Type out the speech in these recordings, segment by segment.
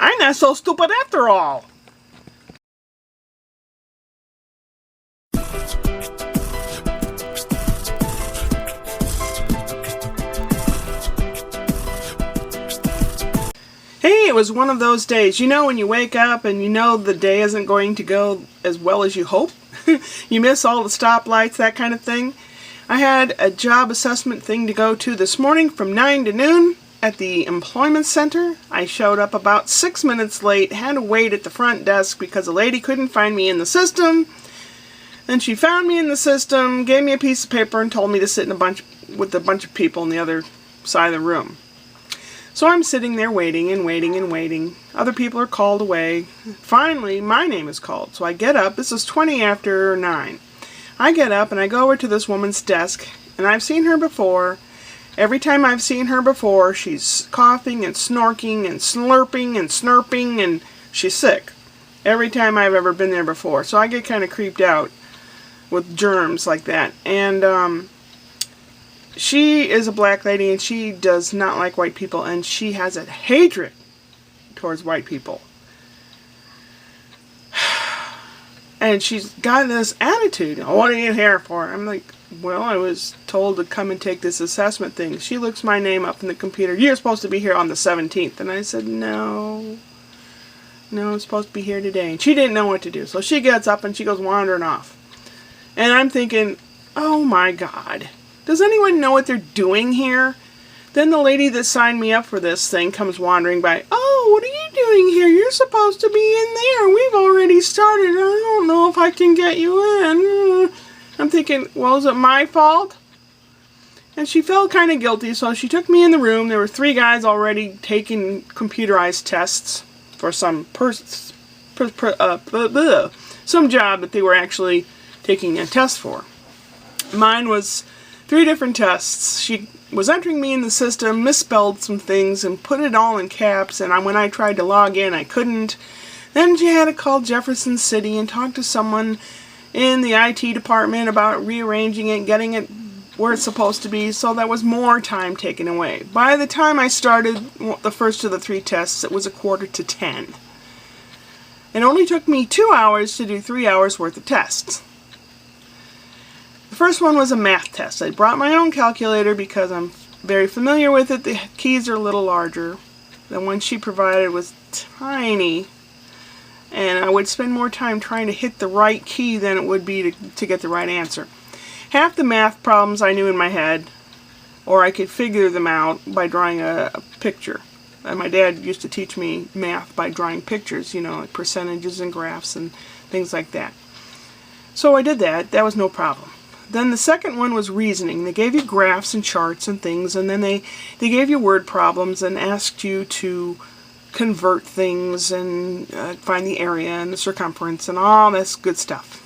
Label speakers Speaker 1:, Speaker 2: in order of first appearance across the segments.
Speaker 1: I'm not so stupid after all. Hey, it was one of those days. You know when you wake up and you know the day isn't going to go as well as you hope? You miss all the stoplights, that kind of thing. I had a job assessment thing to go to this morning from 9 to noon at the employment center. I showed up about 6 minutes late, had to wait at the front desk because a lady couldn't find me in the system. Then she found me in the system, gave me a piece of paper, and told me to sit with a bunch of people on the other side of the room. So I'm sitting there waiting and waiting and waiting. Other people are called away. Finally, my name is called. So I get up. This is 20 after 9. I get up and I go over to this woman's desk, and I've seen her before. Every time I've seen her before, she's coughing and snorking and slurping and snurping, and she's sick. Every time I've ever been there before. So I get kind of creeped out with germs like that. And she is a black lady, and she does not like white people, and she has a hatred towards white people. And she's got this attitude. Oh, what are you here for? I'm like, well, I was told to come and take this assessment thing. She looks my name up in the computer. You're supposed to be here on the 17th. And I said, no, I'm supposed to be here today. And she didn't know what to do. So she gets up and she goes wandering off. And I'm thinking, oh my God. Does anyone know what they're doing here? Then the lady that signed me up for this thing comes wandering by. Oh, what are you doing here? You're supposed to be in there. We've already started. I don't know if I can get you in. I'm thinking, well, is it my fault? And she felt kind of guilty, so she took me in the room. There were 3 guys already taking computerized tests for some some job that they were actually taking a test for. Mine was 3 different tests. She was entering me in the system, misspelled some things, and put it all in caps, and when I tried to log in, I couldn't. Then she had to call Jefferson City and talk to someone in the IT department about rearranging it, getting it where it's supposed to be, so that was more time taken away. By the time I started the first of the 3 tests, it was 9:45. It only took me 2 hours to do 3 hours worth of tests. The first one was a math test. I brought my own calculator because I'm very familiar with it. The keys are a little larger. The one she provided was tiny, and I would spend more time trying to hit the right key than it would be to get the right answer. Half the math problems I knew in my head, or I could figure them out by drawing a picture. And my dad used to teach me math by drawing pictures, you know, like percentages and graphs and things like that. So I did that. That was no problem. Then the second one was reasoning. They gave you graphs and charts and things, and then they gave you word problems and asked you to convert things and find the area and the circumference and all this good stuff.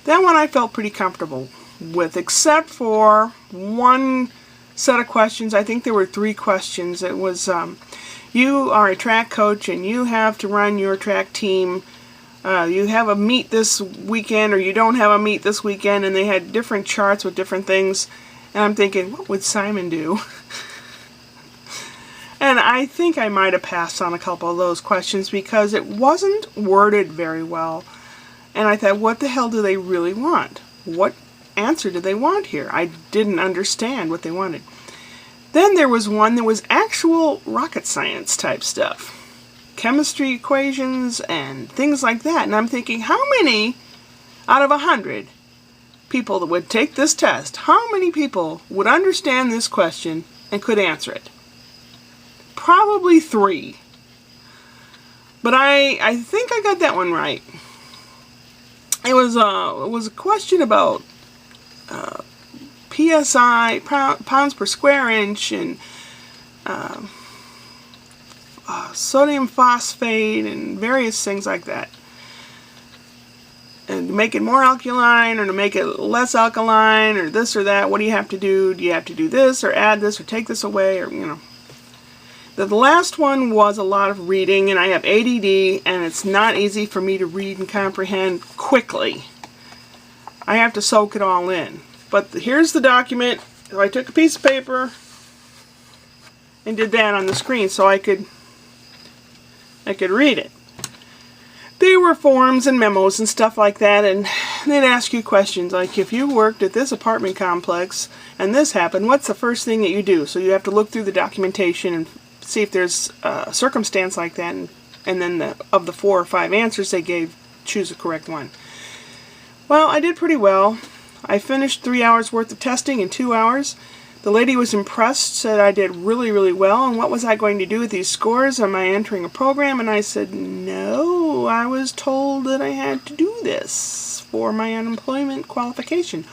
Speaker 1: That one I felt pretty comfortable with, except for one set of questions. I think there were 3 questions. It was, you are a track coach and you have to run your track team. You have a meet this weekend, or you don't have a meet this weekend, and they had different charts with different things. And I'm thinking, what would Simon do? And I think I might have passed on a couple of those questions because it wasn't worded very well. And I thought, what the hell do they really want? What answer do they want here? I didn't understand what they wanted. Then there was one that was actual rocket science type stuff. Chemistry equations and things like that. And I'm thinking, how many out of 100 people that would take this test, how many people would understand this question and could answer it? Probably 3. But I think I got that one right. It was a question about PSI, pounds per square inch, and sodium phosphate and various things like that. And to make it more alkaline or to make it less alkaline or this or that, what do you have to do? Do you have to do this or add this or take this away, or, you know. The last one was a lot of reading, and I have ADD, and it's not easy for me to read and comprehend quickly. I have to soak it all in. But here's the document. So I took a piece of paper and did that on the screen so I could I could read it. They were forms and memos and stuff like that, and they'd ask you questions like, if you worked at this apartment complex and this happened, what's the first thing that you do? So you have to look through the documentation and see if there's a circumstance like that, and then of the 4 or 5 answers they gave, choose the correct one. Well, I did pretty well. I finished 3 hours worth of testing in 2 hours. The lady was impressed, said I did really, really well, and what was I going to do with these scores? Am I entering a program? And I said, no, I was told that I had to do this for my unemployment qualification.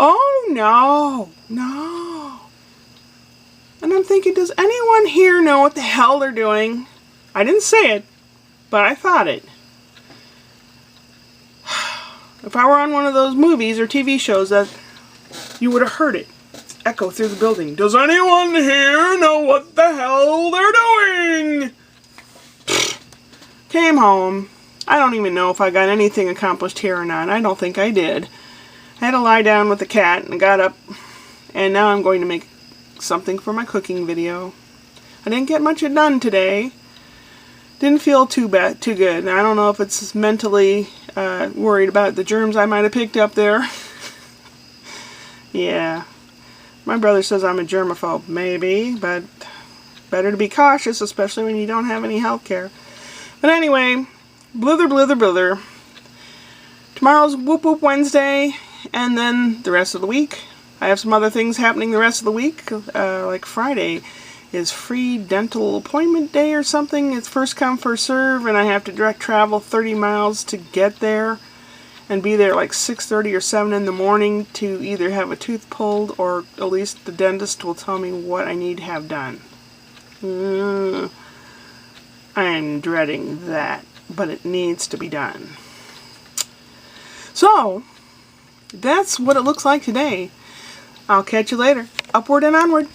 Speaker 1: Oh, no, no. And I'm thinking, does anyone here know what the hell they're doing? I didn't say it, but I thought it. If I were on one of those movies or TV shows, that you would have heard it echo through the building. Does anyone here know what the hell they're doing? Came home. I don't even know if I got anything accomplished here or not. I don't think I did. I had to lie down with the cat and got up, and now I'm going to make something for my cooking video. I didn't get much done today. Didn't feel too good. I don't know if it's mentally worried about the germs I might have picked up there. Yeah. My brother says I'm a germaphobe. Maybe, but better to be cautious, especially when you don't have any health care. But anyway, blither, blither, blither. Tomorrow's Whoop Whoop Wednesday, and then the rest of the week. I have some other things happening the rest of the week, like Friday is free dental appointment day or something. It's first come, first serve, and I have to direct travel 30 miles to get there and be there like 6:30 or 7 in the morning to either have a tooth pulled, or at least the dentist will tell me what I need to have done. I'm dreading that, but it needs to be done. So, that's what it looks like today. I'll catch you later. Upward and onward.